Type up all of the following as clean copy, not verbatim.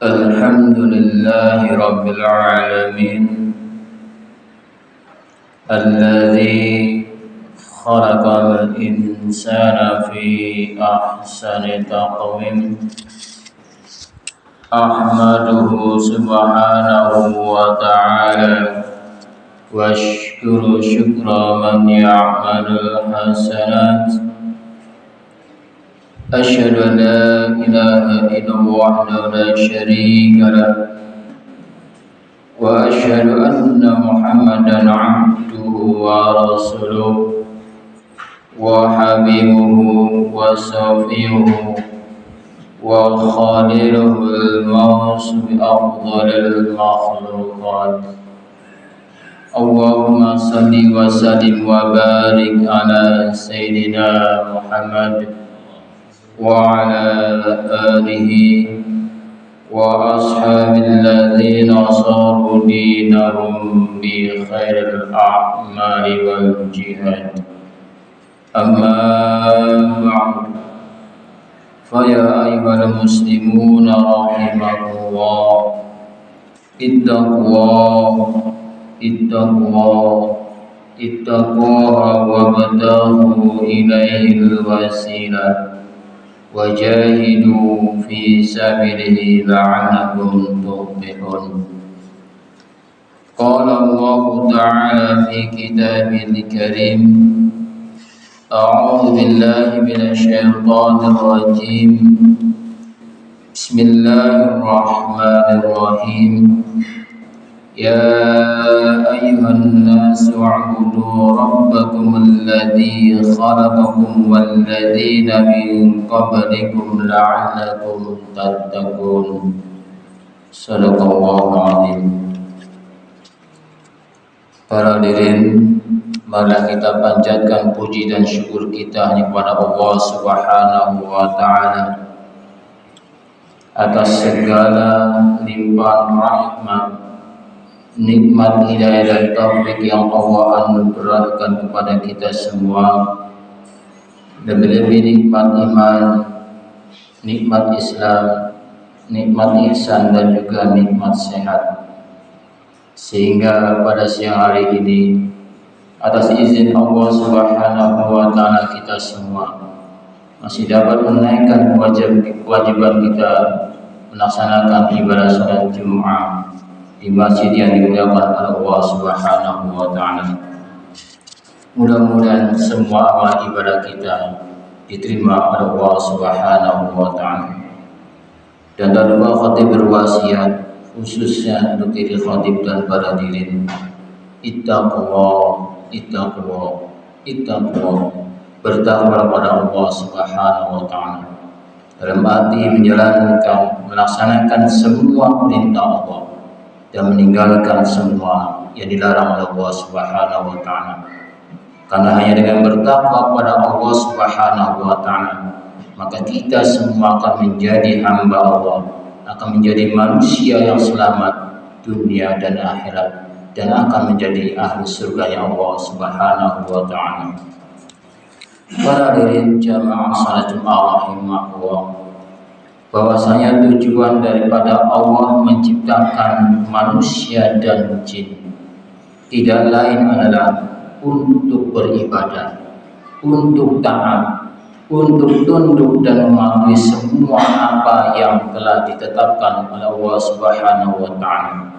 الحمد لله رب العالمين الذي خلق الإنسان في أحسن تقويم أحمده سبحانه وتعالى واشكر شكر من يعمل الحسنات أشهد أن لا إله إلا الله وحده لا شريك له وأشهد أن محمدا عبده ورسوله وحبيبه وصفيه وخليله الموصى بأفضل المخلوقات اللهم صل وسلم وبارك على سيدنا محمد وعلى آله وأصحاب الذين صاروا دينهم بخير الأعمال والجهاد أما بعد فيا أيها المسلمون رحمكم الله اتقوا الله وابتغوا إليه الوسيلة وجاهدوا في سبيله لعلكم تفلحون. قال الله تعالى في كتابه الكريم أعوذ بالله من الشيطان الرجيم بسم الله الرحمن الرحيم يا أيها الناس اعبدوا ربكم الذي خلقكم والذين من قبلكم لعلكم تتقون. صدق الله العظيم. Para hadirin, marilah kita panjatkan puji dan syukur kita hanya kepada Allah Subhanahu wa taala atas segala limpahan rahmat, nikmat hidayah dan taufik yang Allah anugerahkan kepada kita semua. Lebih-lebih nikmat iman, nikmat Islam, nikmat ihsan dan juga nikmat sehat. Sehingga pada siang hari ini atas izin Allah Subhanahu wa taala kita semua masih dapat menaikkan kewajiban kita melaksanakan ibadah salat Jumat di masjid yang dimuliakan oleh Allah Subhanahu wa taala. Mudah-mudahan semua amal ibadah kita diterima oleh Allah Subhanahu wa taala. Dan tak lupa khatib berwasiat khususnya untuk diri khatib dan para hadirin, ittaqullah, bertakwa kepada Allah Subhanahu wa taala dalam arti melaksanakan semua perintah Allah dan meninggalkan semua yang dilarang oleh Allah Subhanahu wa taala. Karena hanya dengan bertakwa kepada Allah Subhanahu wa taala maka kita semua akan menjadi hamba Allah, akan menjadi manusia yang selamat dunia dan akhirat, dan akan menjadi ahli surga Allah Subhanahu wa taala. Para hadirin jamaah salat Jumat rahimakumullah, bahwasanya tujuan daripada Allah menciptakan manusia dan jin tidak lain adalah untuk beribadah, untuk taat, untuk tunduk dan mematuhi semua apa yang telah ditetapkan oleh Allah Subhanahu wa taala.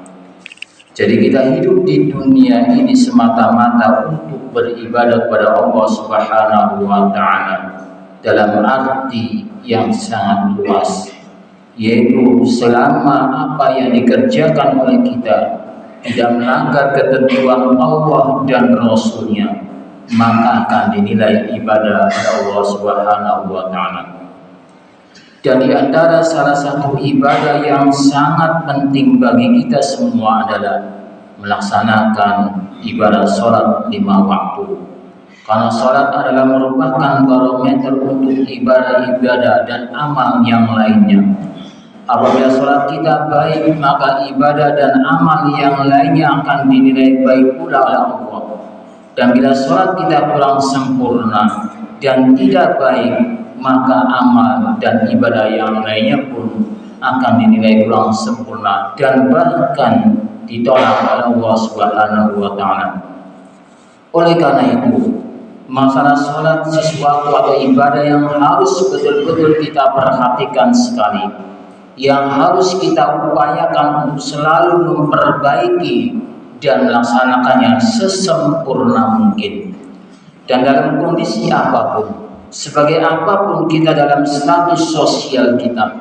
Jadi kita hidup di dunia ini semata-mata untuk beribadah kepada Allah Subhanahu wa taala dalam arti yang sangat luas, yaitu selama apa yang dikerjakan oleh kita tidak melanggar ketentuan Allah dan Rasul-Nya, maka akan dinilai ibadah kepada Allah Subhanahu wa taala. Dan di antara salah satu ibadah yang sangat penting bagi kita semua adalah melaksanakan ibadah sholat 5 waktu. Karena sholat adalah merupakan barometer untuk ibadah-ibadah dan amal yang lainnya. Apabila sholat kita baik, maka ibadah dan amal yang lainnya akan dinilai baik pula oleh Allah. Dan bila sholat kita kurang sempurna dan tidak baik, maka amal dan ibadah yang lainnya pun akan dinilai kurang sempurna dan bahkan ditolak oleh Allah Subhanahu wa taala. Oleh karena itu, masalah sholat sesuatu atau ibadah yang harus betul-betul kita perhatikan sekali, yang harus kita upayakan untuk selalu memperbaiki dan melaksanakannya sesempurna mungkin. Dan dalam kondisi apapun, sebagai apapun kita dalam status sosial kita,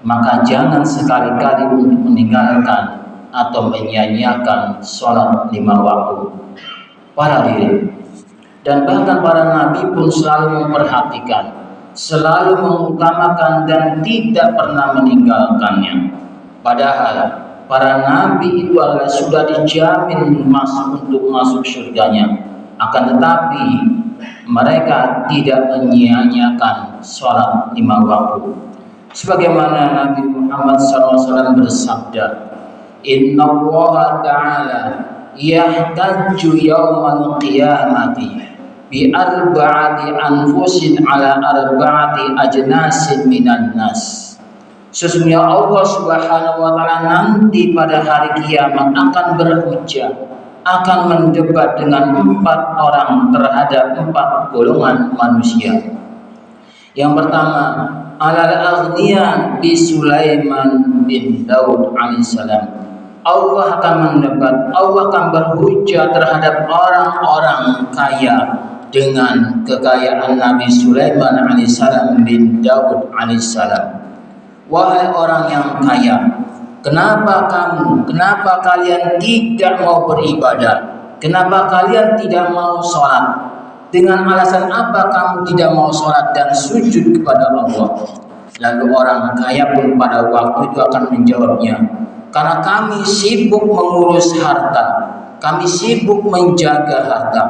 maka jangan sekali-kali untuk meninggalkan atau menyia-nyiakan sholat 5 waktu. Para diri dan bahkan para nabi pun selalu memperhatikan, selalu mengutamakan dan tidak pernah meninggalkannya. Padahal para nabi itu adalah sudah dijamin untuk masuk surganya. Akan tetapi mereka tidak menyia-nyiakan sholat 5 waktu. Sebagaimana Nabi Muhammad SAW bersabda, Inna Allah Ta'ala yahtaju yawmal qiyamati bi arba'ati anfusin ala arba'ati ajnasin minan nas. Sesungguhnya Allah Subhanahu wa taala nanti pada hari kiamat akan berhujjah, akan mendebat dengan 4 orang terhadap 4 golongan manusia. Yang pertama, alal aghniya bi Sulaiman bin Daud alaihissalam. Allah akan mendebat, Allah akan berhujjah terhadap orang-orang kaya dengan kekayaan Nabi Sulaiman alaihissalam bin Daud alaihissalam. Wahai orang yang kaya, kenapa kalian tidak mau beribadah? Kenapa kalian tidak mau sholat? Dengan alasan apa kamu tidak mau sholat dan sujud kepada Allah? Lalu orang kaya pun pada waktu itu akan menjawabnya, karena kami sibuk mengurus harta, kami sibuk menjaga harta.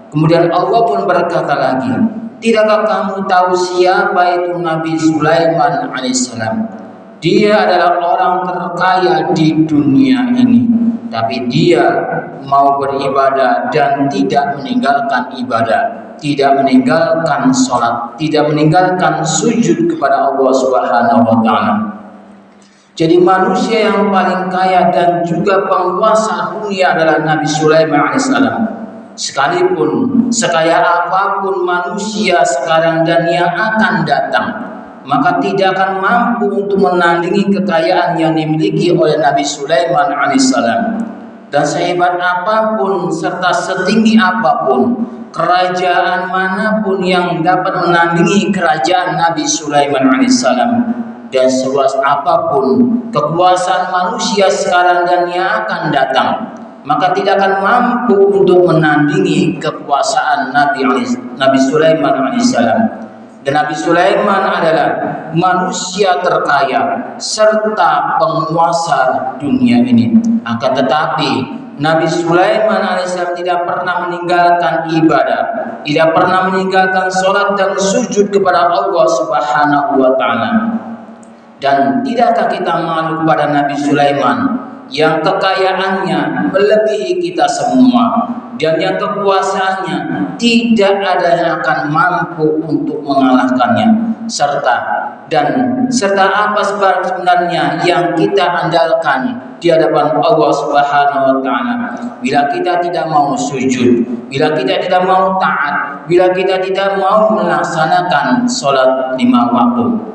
Kemudian Allah pun berkata lagi, tidakkah kamu tahu siapa itu Nabi Sulaiman alaihissalam? Dia adalah orang terkaya di dunia ini, tapi dia mau beribadah dan tidak meninggalkan ibadah, tidak meninggalkan sholat, tidak meninggalkan sujud kepada Allah Subhanahu wa taala. Jadi manusia yang paling kaya dan juga penguasa dunia adalah Nabi Sulaiman alaihissalam. Sekalipun sekaya apapun manusia sekarang dan yang akan datang, maka tidak akan mampu untuk menandingi kekayaan yang dimiliki oleh Nabi Sulaiman alaihissalam. Dan sehebat apapun serta setinggi apapun kerajaan manapun yang dapat menandingi kerajaan Nabi Sulaiman alaihissalam, dan seluas apapun kekuasaan manusia sekarang dan yang akan datang, maka tidak akan mampu untuk menandingi kekuasaan Nabi Sulaiman alaihissalam. Dan Nabi Sulaiman adalah manusia terkaya serta penguasa dunia ini. Akan tetapi Nabi Sulaiman alaihissalam tidak pernah meninggalkan ibadah, tidak pernah meninggalkan sholat dan sujud kepada Allah Subhanahu wa taala. Dan tidakkah kita malu kepada Nabi Sulaiman yang kekayaannya melebihi kita semua dan yang kekuasaannya tidak ada yang akan mampu untuk mengalahkannya, serta apa sebenarnya yang kita andalkan di hadapan Allah Subhanahu wa taala bila kita tidak mau sujud, bila kita tidak mau taat, bila kita tidak mau melaksanakan sholat 5 waktu.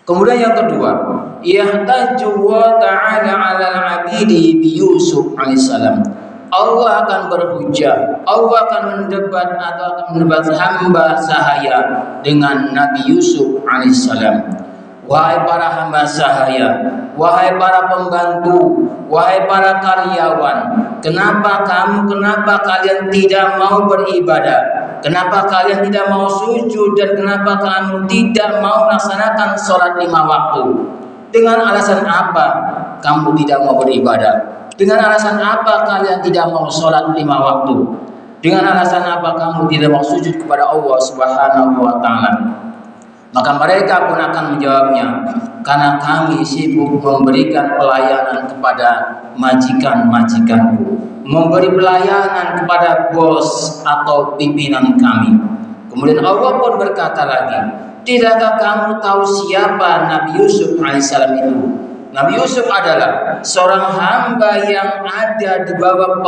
Kemudian yang kedua, yahtaju wa ta'ala 'alal 'abidi bi Yusuf alaihissalam. Allah akan berhujjah, Allah akan mendebat hamba sahaya dengan Nabi Yusuf alaihissalam. Wahai para hamba sahaya, wahai para pembantu, wahai para karyawan, kenapa kalian tidak mau beribadah? Kenapa kalian tidak mau sujud dan kenapa kamu tidak mau melaksanakan sholat 5 waktu? Dengan alasan apa kamu tidak mau beribadah? Dengan alasan apa kalian tidak mau sholat 5 waktu? Dengan alasan apa kamu tidak mau sujud kepada Allah Subhanahu wa taala? Maka mereka pun akan menjawabnya, karena kami sibuk memberikan pelayanan kepada majikan-majikanku, memberi pelayanan kepada bos atau pimpinan kami. Kemudian Allah pun berkata lagi, Tidakkah kamu tahu siapa Nabi Yusuf alaihissalam itu? Nabi Yusuf adalah seorang hamba yang ada di bawah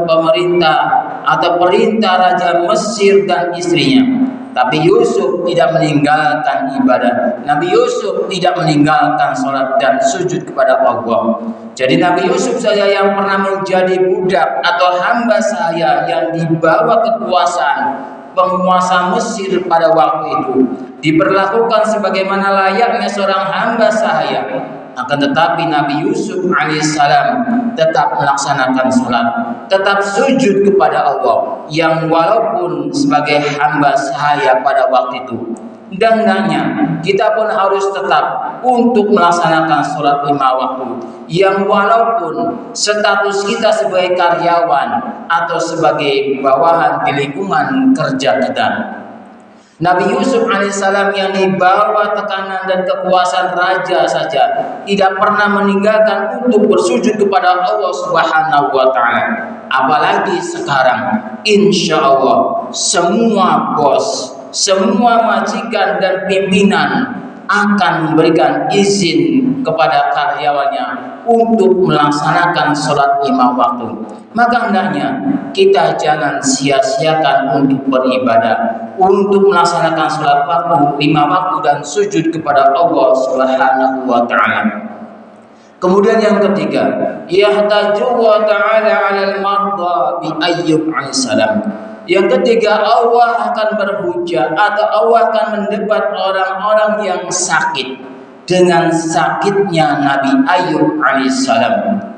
pemerintah atau perintah Raja Mesir dan istrinya. Tapi Yusuf tidak meninggalkan ibadah. Nabi Yusuf tidak meninggalkan sholat dan sujud kepada Allah. Jadi Nabi Yusuf saja yang pernah menjadi budak atau hamba saya yang dibawa kekuasaan penguasa Mesir pada waktu itu, diperlakukan sebagaimana layaknya seorang hamba sahaya. Akan tetapi Nabi Yusuf alaihissalam tetap melaksanakan sholat, tetap sujud kepada Allah, yang walaupun sebagai hamba sahaya pada waktu itu. Dan hendaknya kita pun harus tetap untuk melaksanakan sholat 5 waktu, yang walaupun status kita sebagai karyawan atau sebagai bawahan di lingkungan kerja kita. Nabi Yusuf alaihissalam yang dibawa tekanan dan kekuasaan raja saja tidak pernah meninggalkan untuk bersujud kepada Allah Subhanahu wa Ta'ala. Apalagi sekarang, insya Allah semua bos, semua majikan dan pimpinan akan memberikan izin kepada karyawannya untuk melaksanakan sholat 5 waktu. Maka hendaknya kita jangan sia-siakan untuk beribadah, untuk melaksanakan sholat waktu 5 waktu dan sujud kepada Allah Subhanahu wa Ta'ala. Kemudian yang ketiga, yahtaju wa ta'ala 'alal marda bi Ayyub alaihissalam. Yang ketiga, Allah akan berhujah atau Allah akan mendebat orang-orang yang sakit dengan sakitnya Nabi Ayyub alaihissalam.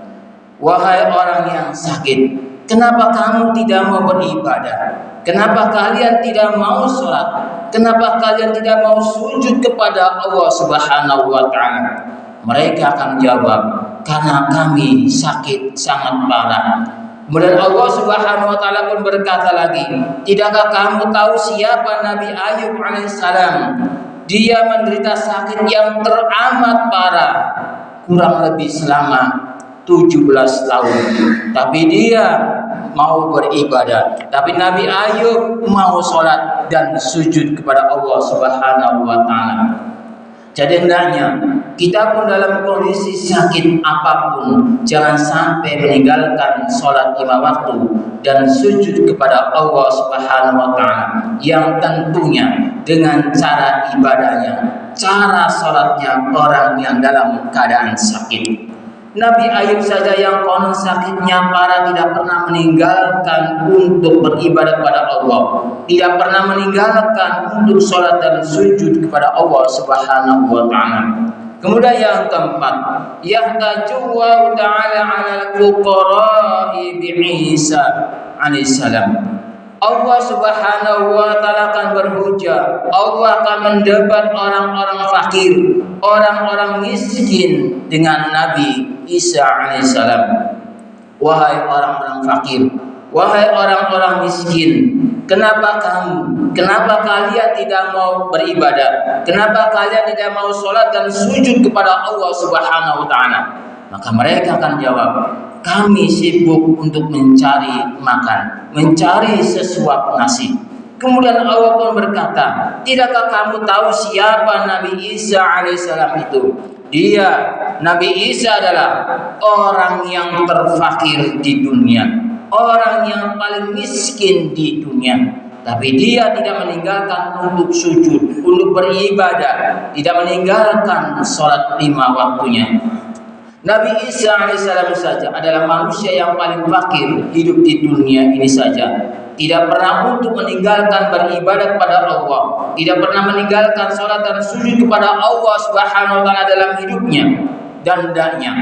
Wahai orang yang sakit, kenapa kamu tidak mau beribadah? Kenapa kalian tidak mau sholat? Kenapa kalian tidak mau sujud kepada Allah Subhanahu wa Ta'ala? Mereka akan jawab, karena kami sakit sangat parah. Kemudian Allah Subhanahu wa Ta'ala pun berkata lagi, tidakkah kamu tahu siapa Nabi Ayyub alaihissalam? Dia menderita sakit yang teramat parah, kurang lebih selama 17 tahun. Tapi dia mau beribadah. Tapi Nabi Ayyub mau sholat dan sujud kepada Allah Subhanahu wa Ta'ala. Jadi hendaknya kita pun dalam kondisi sakit apapun jangan sampai meninggalkan sholat 5 waktu dan sujud kepada Allah Subhanahu wa Ta'ala, yang tentunya dengan cara ibadahnya, cara sholatnya orang yang dalam keadaan sakit. Nabi Ayyub saja yang konon sakitnya parah tidak pernah meninggalkan untuk beribadah kepada Allah, tidak pernah meninggalkan untuk sholat dan sujud kepada Allah Subhanahu wa Ta'ala. Kemudian yang keempat, yahtaju wa ta'ala 'alal fuqara'i bi Isa alaihissalam. Allah Subhanahu wa Ta'ala akan berhujah, Allah akan mendebat orang-orang fakir, orang-orang miskin dengan Nabi Isa alaihissalam. Wahai orang-orang fakir, wahai orang-orang miskin, kenapa kalian tidak mau beribadah? Kenapa kalian tidak mau sholat dan sujud kepada Allah Subhanahu wa Ta'ala? Maka mereka akan jawab, kami sibuk untuk mencari makan, mencari sesuap nasi. Kemudian Allah pun berkata, tidakkah kamu tahu siapa Nabi Isa alaihissalam itu? Dia, Nabi Isa adalah orang yang terfakir di dunia, orang yang paling miskin di dunia. Tapi dia tidak meninggalkan untuk sujud, untuk beribadah, tidak meninggalkan sholat 5 waktunya. Nabi Isa alaihissalam saja adalah manusia yang paling fakir hidup di dunia ini saja. Tidak pernah untuk meninggalkan beribadah kepada Allah, tidak pernah meninggalkan sholat dan sujud kepada Allah Subhanahu wa Ta'ala dalam hidupnya. Dan hendaknya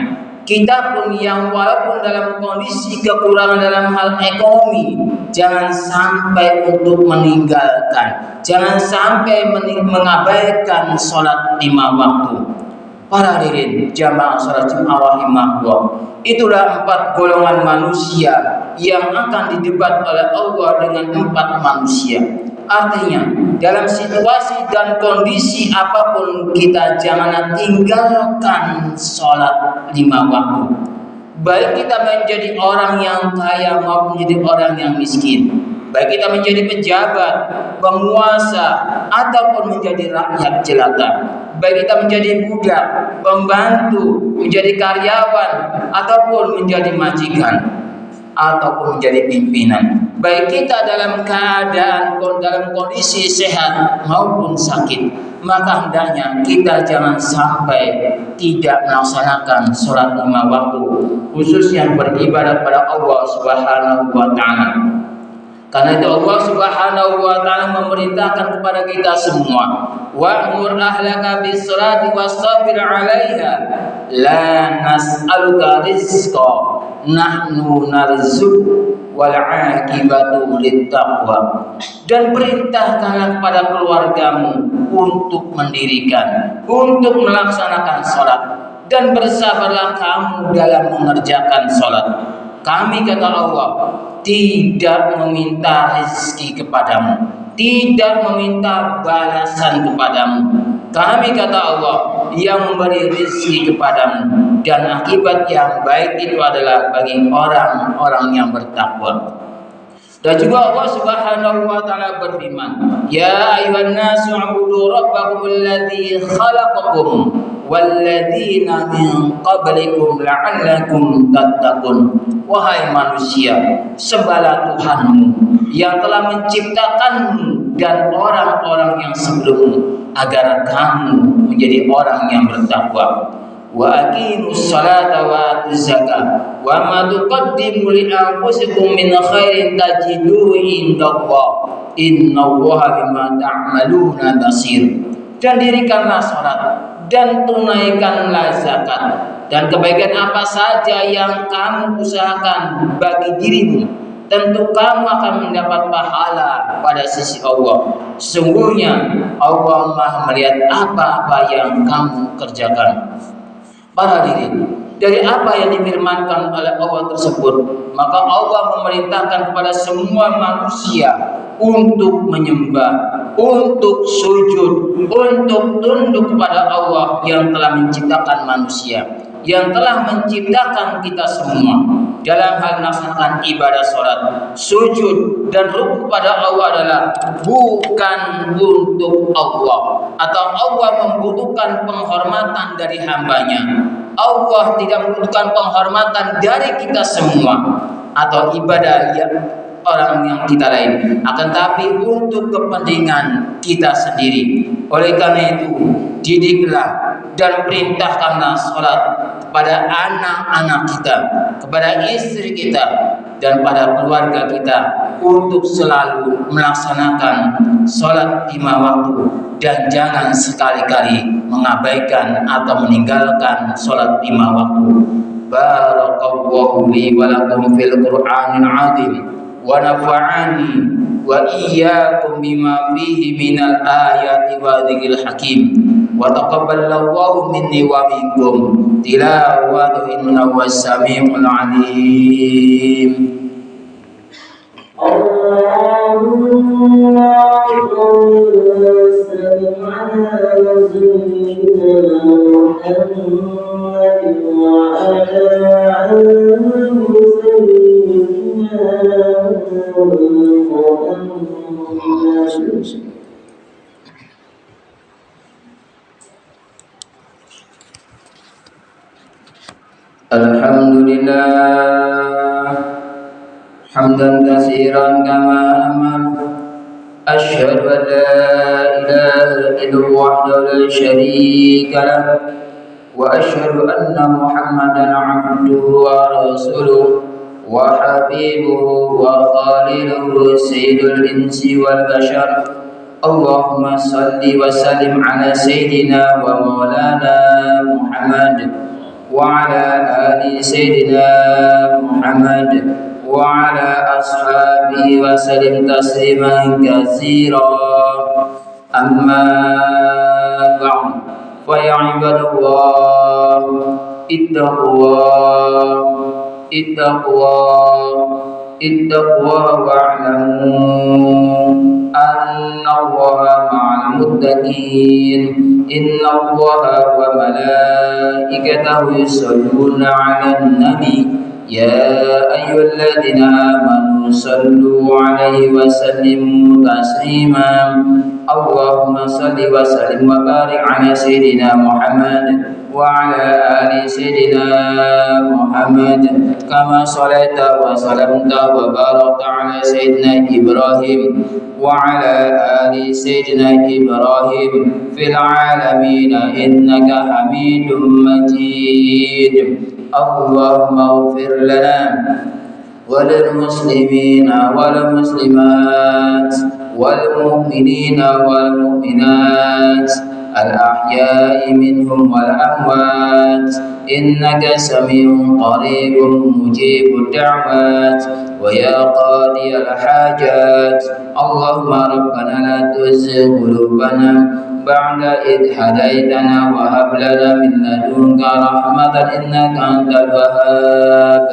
kita pun yang walaupun dalam kondisi kekurangan dalam hal ekonomi, jangan sampai untuk meninggalkan, jangan sampai mengabaikan sholat 5 waktu. Para hadirin jamaah salat Jumat rahimahullah, itulah 4 golongan manusia yang akan didebat oleh Allah dengan 4 manusia. Artinya dalam situasi dan kondisi apapun kita jangan tinggalkan sholat 5 waktu. Baik kita menjadi orang yang kaya maupun menjadi orang yang miskin, baik kita menjadi pejabat, penguasa, ataupun menjadi rakyat jelata, baik kita menjadi budak, pembantu, menjadi karyawan, ataupun menjadi majikan, ataupun menjadi pimpinan, baik kita dalam kondisi sehat maupun sakit, maka hendaknya kita jangan sampai tidak melaksanakan sholat 5 waktu, khususnya beribadah pada Allah Subhanahu wa Ta'ala. Karena itu Allah Subhanahu wa Ta'ala memerintahkan kepada kita semua, wa'mur ahlaka bis-sholati wastabir 'alaiha la nas'aluka rizqa nahnu narzuk wal 'aqibatu littaqwa. Dan perintahkanlah kepada keluargamu untuk mendirikan, untuk melaksanakan sholat, dan bersabarlah kamu dalam mengerjakan sholat. Kami, kata Allah, tidak meminta rezeki kepadamu, tidak meminta balasan kepadamu. Kami, kata Allah, yang memberi rezeki kepadamu, dan akibat yang baik itu adalah bagi orang-orang yang bertakwa. Dan juga Allah Subhanahu wa Ta'ala berfirman, ya ayyuhan nasu ubudu rabbakum alladzi khalaqakum walladzina min qablikum la'allakum tattaqun. Wahai manusia, sembahlah Tuhanmu yang telah menciptakanmu dan orang-orang yang sebelummu, agar kamu menjadi orang yang bertakwa. Wa aqimus salata wa atuz zakata wa ma tuqaddimu li anfusikum min khairin tajiduhu indallah innallaha bima ta'maluna basir. Dan dirikanlah salat dan tunaikanlah zakat, dan kebaikan apa saja yang kamu usahakan bagi dirimu, tentu kamu akan mendapat pahala pada sisi Allah. Sesungguhnya Allah Maha melihat apa-apa yang kamu kerjakan. Para hadirin, dari apa yang difirmankan oleh Allah tersebut, maka Allah memerintahkan kepada semua manusia untuk menyembah, untuk sujud, untuk tunduk kepada Allah yang telah menciptakan manusia, yang telah menciptakan kita semua. Dalam hal melaksanakan ibadah sholat, sujud, dan rukuk kepada Allah adalah bukan untuk Allah, atau Allah membutuhkan penghormatan dari hambanya. Allah tidak membutuhkan penghormatan dari kita semua atau ibadah orang yang kita lain, akan tapi untuk kepentingan kita sendiri. Oleh karena itu, didiklah dan perintahkanlah sholat kepada anak-anak kita, kepada istri kita, dan pada keluarga kita untuk selalu melaksanakan sholat 5 waktu, dan jangan sekali-kali mengabaikan atau meninggalkan sholat 5 waktu. Barakallahu li wa lakum fil Qur'anil azim wa nafa'ani wa iyyakum bima fihi minal ayati wa dzikril hakim wa taqabbalallahu minni wa minkum tilawatu innahu was-sami'ul 'alim. Allahumma salli ala sayyidina Muhammad wa ala ali sayyidina Muhammad. Alhamdulillah hamdan katsiran kama amar. Asyhadu an la ilaha illallah wa la syarika lah, wa asyhadu anna Muhammadan 'abduhu wa rasuluh wa habibuhu wa khaliluhu sayyidul insi wal bashar. Allahumma salli wa sallim ala sayyidina wa maulana Muhammad wa ala ali sayyidina Muhammad wa ala ashabihi wa sallim tasliman katsira. Amma ba'd, fa ya ibadallah ittaqwa wa'lamu anna Allaha ma'al muttaqin. Inna Allaha wa malaikatahu yusholluna 'alan nabi يا أيها الذين آمنوا صلوا عليه وسلموا تسليما اللهم صل وسلم وبارك على سيدنا محمد وعلى آل سيدنا محمد كما صليت وسلمت وباركت على سيدنا إبراهيم وعلى آل سيدنا إبراهيم في العالمين إنك حميد مجيد اللهم اغفر لنا وللمسلمين والمسلمات والمؤمنين والمؤمنات الأحياء منهم والأموات إنك سميع قريب مجيب الدعوات ويا قاضي الحاجات اللهم ربنا لا تزغ قلوبنا بعد إذ هديتنا وهب لنا من لدنك رحمة إنك أنت الوهاب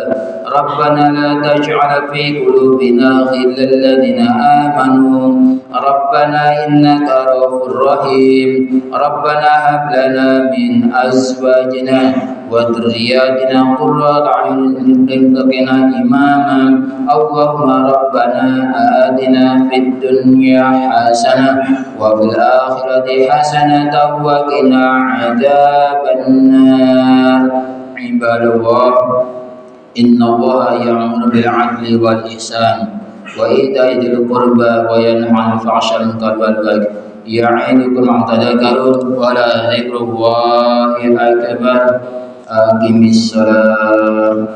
ربنا لا تجعل في قلوبنا غلا للذين آمنوا ربنا إنك رؤوف رحيم ربنا هب لنا من أزواجنا وذرياتنا قرة أعين وارزقنا إماما اللهم ربنا آتنا في الدنيا حسنة وفي الآخرة حسنة وقنا عذاب النار عباد الله إن الله يأمر بالعدل والإحسان وإيتاء ذي القربى وينهى عن الفحشاء والمنكر والبغي يعظكم أن تذكروا ولذكر الله أكبر أقم الصلاة